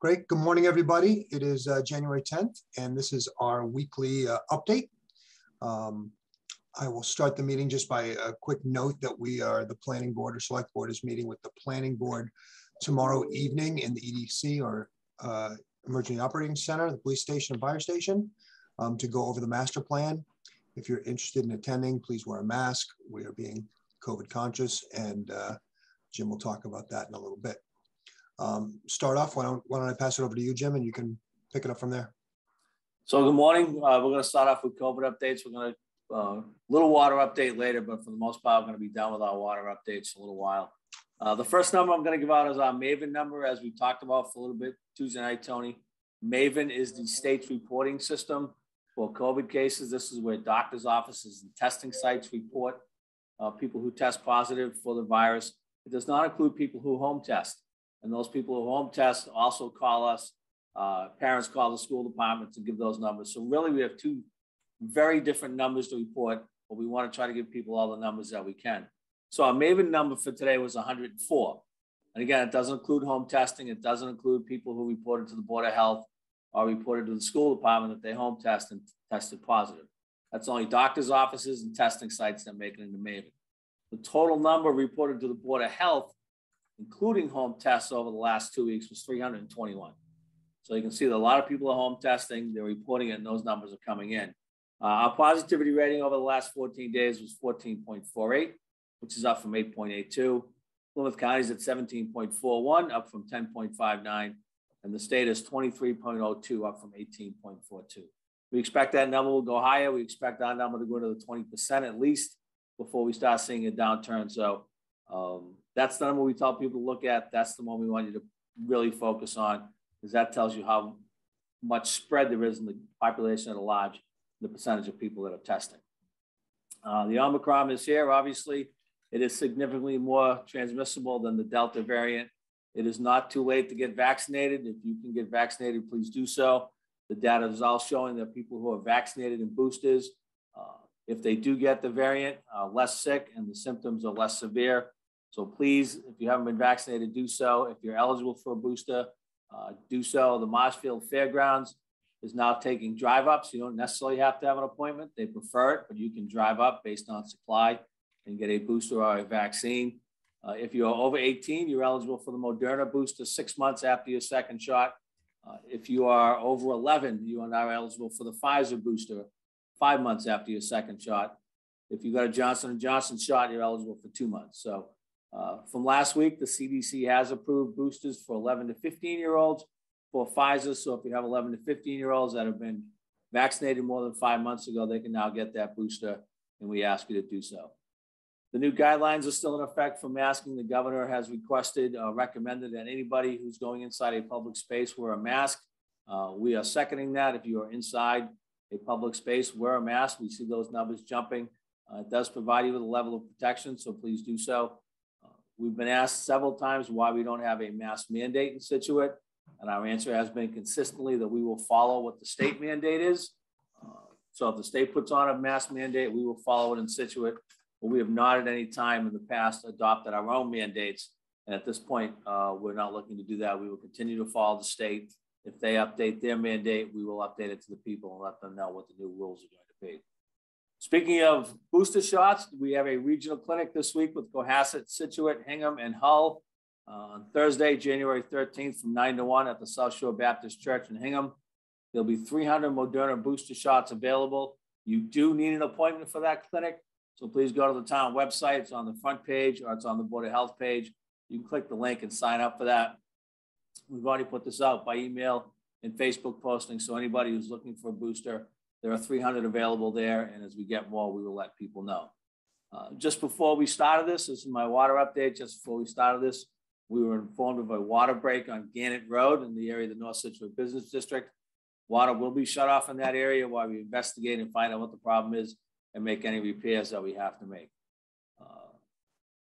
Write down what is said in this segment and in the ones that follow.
Great. Good morning, everybody. It is January 10th, and this is our weekly update. I will start the meeting just by a quick note that the planning board or select board is meeting with the planning board tomorrow evening in the EDC or Emergency Operating Center, the police station and fire station, to go over the master plan. If you're interested in attending, please wear a mask. We are being COVID conscious, and Jim will talk about that in a little bit. Start off, why don't I pass it over to you, Jim, and you can pick it up from there. So good morning. We're going to start off with COVID updates. We're going to little water update later, but for the most part, we're going to be done with our water updates for a little while. The first number I'm going to give out is our Maven number, as we talked about for a little bit Tuesday night, Tony. Maven is the state's reporting system for COVID cases. This is where doctors' offices and testing sites report people who test positive for the virus. It does not include people who home test. And those people who home test also call us. Parents call the school department to give those numbers. So really, we have two very different numbers to report, but we want to try to give people all the numbers that we can. So our Maven number for today was 104. And again, it doesn't include home testing. It doesn't include people who reported to the Board of Health or reported to the school department that they home test and tested positive. That's only doctors' offices and testing sites that make it into Maven. The total number reported to the Board of Health, including home tests over the last 2 weeks, was 321. So you can see that a lot of people are home testing, they're reporting it, and those numbers are coming in. Our positivity rating over the last 14 days was 14.48, which is up from 8.82. Plymouth County is at 17.41, up from 10.59, and the state is 23.02, up from 18.42. We expect that number will go higher. We expect our number to go to the 20% at least before we start seeing a downturn. So that's the number we tell people to look at. That's the one we want you to really focus on, because that tells you how much spread there is in the population at large, the percentage of people that are testing. The Omicron is here. Obviously, it is significantly more transmissible than the Delta variant. It is not too late to get vaccinated. If you can get vaccinated, please do so. The data is all showing that people who are vaccinated and boosters, if they do get the variant, are less sick and the symptoms are less severe. So please, if you haven't been vaccinated, do so. If you're eligible for a booster, do so. The Marshfield Fairgrounds is now taking drive-ups. You don't necessarily have to have an appointment. They prefer it, but you can drive up based on supply and get a booster or a vaccine. If you're over 18, you're eligible for the Moderna booster 6 months after your second shot. If you are over 11, you are now eligible for the Pfizer booster 5 months after your second shot. If you got a Johnson & Johnson shot, you're eligible for 2 months. So from last week, the CDC has approved boosters for 11 to 15-year-olds for Pfizer. So if you have 11 to 15-year-olds that have been vaccinated more than 5 months ago, they can now get that booster, and we ask you to do so. The new guidelines are still in effect for masking. The governor has requested, recommended that anybody who's going inside a public space wear a mask. We are seconding that. If you are inside a public space, wear a mask. We see those numbers jumping. It does provide you with a level of protection, so please do so. We've been asked several times why we don't have a mask mandate in Scituate, and our answer has been consistently that we will follow what the state mandate is. So if the state puts on a mask mandate, we will follow it in Scituate, but we have not at any time in the past adopted our own mandates. And at this point, we're not looking to do that. We will continue to follow the state. If they update their mandate, we will update it to the people and let them know what the new rules are going to be. Speaking of booster shots, we have a regional clinic this week with Cohasset, Scituate, Hingham, and Hull on Thursday, January 13th from 9 to 1 at the South Shore Baptist Church in Hingham. There'll be 300 Moderna booster shots available. You do need an appointment for that clinic, so please go to the town website. It's on the front page or it's on the Board of Health page. You can click the link and sign up for that. We've already put this out by email and Facebook posting, so anybody who's looking for a booster, there are 300 available there, and as we get more, we will let people know. Just before we started this is my water update. Just before we started this, we were informed of a water break on Gannett Road in the area of the North Scituate Business District. Water will be shut off in that area while we investigate and find out what the problem is and make any repairs that we have to make.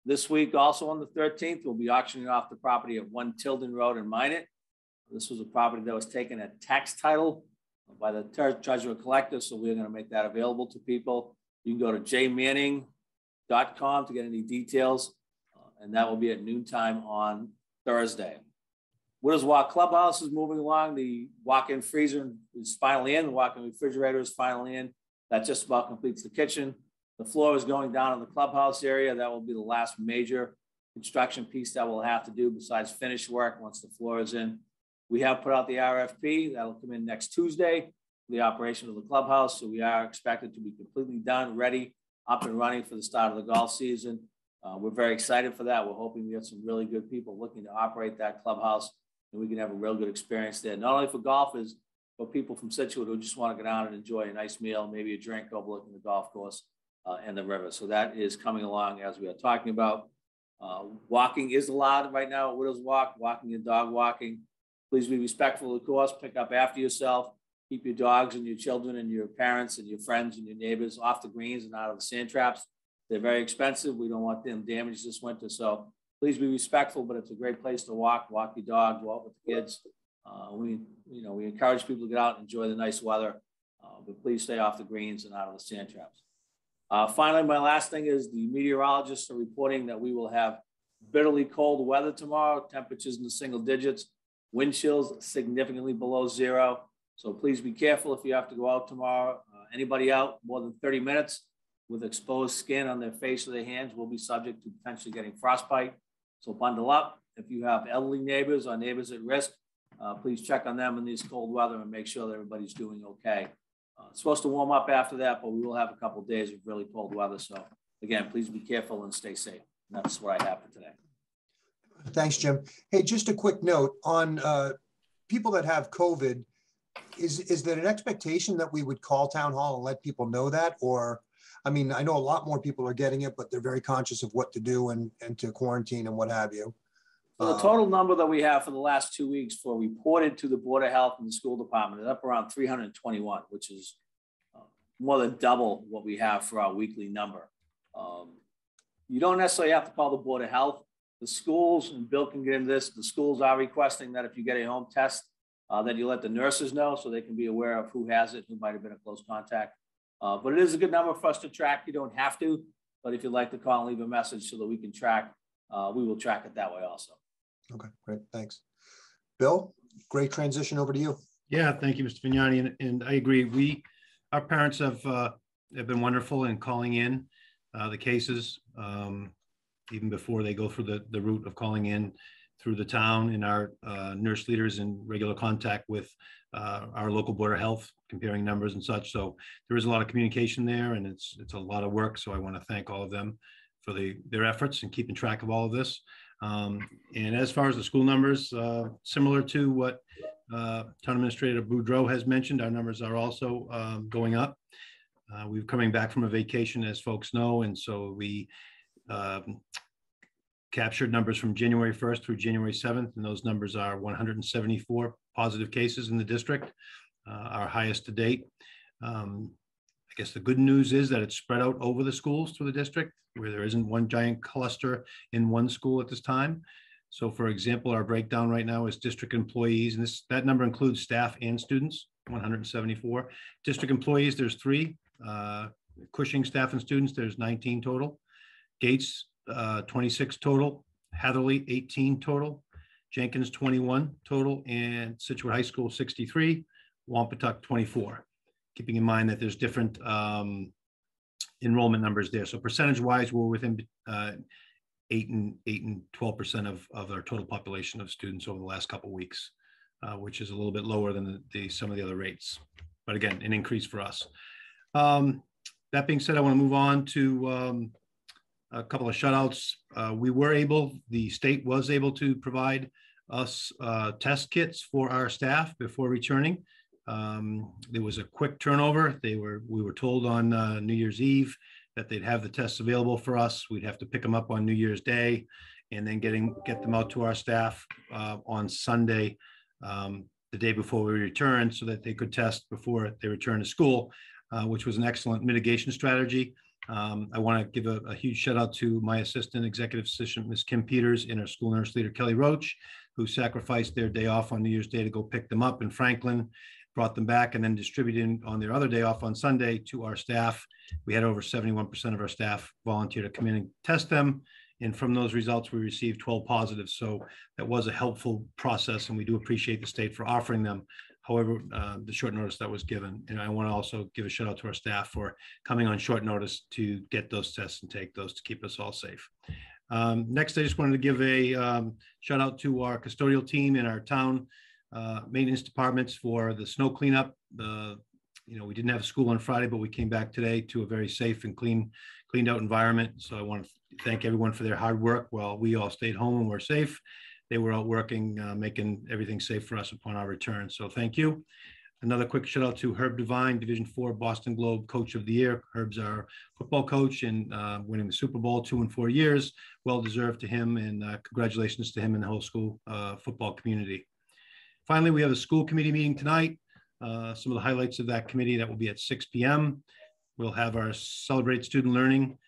This week, also on the 13th, we'll be auctioning off the property at 1 Tilden Road in Minot. This was a property that was taken at tax title by the treasurer collector, so we're going to make that available to people. You can go to jmanning.com to get any details, and that will be at noontime on Thursday. Widows Walk Clubhouse is moving along. The walk-in freezer is finally in. The walk-in refrigerator is finally in. That just about completes the kitchen. The floor is going down in the clubhouse area. That will be the last major construction piece that we'll have to do besides finish work once the floor is in. We have put out the RFP. That'll come in next Tuesday for the operation of the clubhouse. So we are expected to be completely done, ready, up and running for the start of the golf season. We're very excited for that. We're hoping we have some really good people looking to operate that clubhouse, and we can have a real good experience there, not only for golfers, but people from Scituate who just want to go down and enjoy a nice meal, maybe a drink overlooking the golf course and the river. So that is coming along as we are talking about. Walking is allowed right now at Widows Walk, walking and dog walking. Please be respectful of the course, pick up after yourself, keep your dogs and your children and your parents and your friends and your neighbors off the greens and out of the sand traps. They're very expensive. We don't want them damaged this winter. So please be respectful, but it's a great place to walk your dog, go out with the kids. We encourage people to get out and enjoy the nice weather, but please stay off the greens and out of the sand traps. Finally, my last thing is the meteorologists are reporting that we will have bitterly cold weather tomorrow, temperatures in the single digits, wind chills significantly below zero. So please be careful if you have to go out tomorrow. Anybody out more than 30 minutes with exposed skin on their face or their hands will be subject to potentially getting frostbite. So bundle up. If you have elderly neighbors or neighbors at risk, please check on them in this cold weather and make sure that everybody's doing okay. It's supposed to warm up after that, but we will have a couple of days of really cold weather. So again, please be careful and stay safe. And that's what I have for today. Thanks, Jim. Hey, just a quick note on people that have COVID. Is there an expectation that we would call town hall and let people know that? Or, I mean, I know a lot more people are getting it, but they're very conscious of what to do and to quarantine and what have you. So the total number that we have for the last 2 weeks for reported to the Board of Health and the school department is up around 321, which is more than double what we have for our weekly number. You don't necessarily have to call the Board of Health. The schools, and Bill can get into this, the schools are requesting that if you get a home test, that you let the nurses know so they can be aware of who has it, who might have been a close contact. But it is a good number for us to track. You don't have to, but if you'd like to call and leave a message so that we can track, we will track it that way also. Okay, great, thanks. Bill, great transition, over to you. Yeah, thank you, Mr. Vignani, and I agree. Our parents have been wonderful in calling in the cases, even before they go through the route of calling in through the town, and our nurse leaders in regular contact with our local Board of Health, comparing numbers and such. So there is a lot of communication there, and it's a lot of work. So I want to thank all of them for their efforts in keeping track of all of this. And as far as the school numbers, similar to what Town Administrator Boudreau has mentioned, our numbers are also going up. We're coming back from a vacation, as folks know, and so we captured numbers from January 1st through January 7th, and those numbers are 174 positive cases in the district, our highest to date. I guess the good news is that it's spread out over the schools through the district, where there isn't one giant cluster in one school at this time. So for example, our breakdown right now is district employees, and that number includes staff and students, 174. District employees, there's 3. Cushing staff and students, there's 19 total. Gates, 26 total. Hatherley, 18 total. Jenkins, 21 total. And Scituate High School, 63. Wampatuck, 24. Keeping in mind that there's different enrollment numbers there. So percentage-wise, we're within 8 and 12% of our total population of students over the last couple of weeks, which is a little bit lower than some of the other rates. But again, an increase for us. That being said, I want to move on to a couple of shutouts. The state was able to provide us test kits for our staff before returning. There was a quick turnover. We were told on New Year's Eve that they'd have the tests available for us. We'd have to pick them up on New Year's Day and then get them out to our staff on Sunday, the day before we returned, so that they could test before they return to school, which was an excellent mitigation strategy. I want to give a huge shout out to my executive assistant, Ms. Kim Peters, and our school nurse leader, Kelly Roach, who sacrificed their day off on New Year's Day to go pick them up in Franklin, brought them back, and then distributed on their other day off on Sunday to our staff. We had over 71% of our staff volunteer to come in and test them, And from those results, we received 12 positives. So that was a helpful process, and we do appreciate the state for offering them. However, the short notice that was given. And I want to also give a shout out to our staff for coming on short notice to get those tests and take those to keep us all safe. Next, I just wanted to give a shout out to our custodial team in our town maintenance departments for the snow cleanup. We didn't have school on Friday, but we came back today to a very safe and cleaned out environment. So I want to thank everyone for their hard work while we all stayed home and were safe. They were out working, making everything safe for us upon our return. So thank you. Another quick shout out to Herb Devine, Division IV Boston Globe Coach of the Year. Herb's our football coach and winning the Super Bowl 2 in 4 years. Well deserved to him, and congratulations to him and the whole school football community. Finally, we have a school committee meeting tonight. Some of the highlights of that committee, that will be at 6 p.m. We'll have our Celebrate Student Learning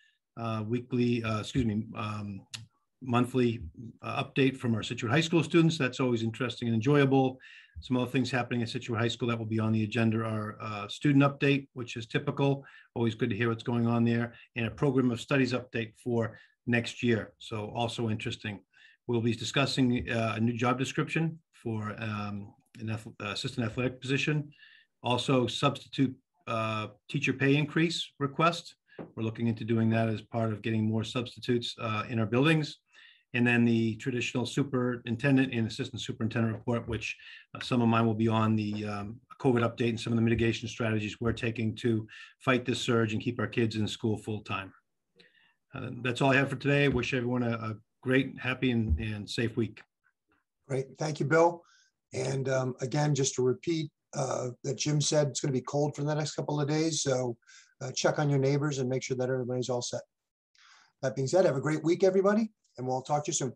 monthly update from our Scituate High School students. That's always interesting and enjoyable. Some other things happening at Scituate High School that will be on the agenda are student update, which is typical. Always good to hear what's going on there, and a program of studies update for next year. So also interesting. We'll be discussing a new job description for an assistant athletic position. Also, substitute teacher pay increase request. We're looking into doing that as part of getting more substitutes in our buildings. And then the traditional superintendent and assistant superintendent report, which some of mine will be on the COVID update and some of the mitigation strategies we're taking to fight this surge and keep our kids in school full time. That's all I have for today. Wish everyone a great, happy, and safe week. Great. Thank you, Bill. And again, just to repeat that Jim said it's going to be cold for the next couple of days. So check on your neighbors and make sure that everybody's all set. That being said, have a great week, everybody, and we'll talk to you soon.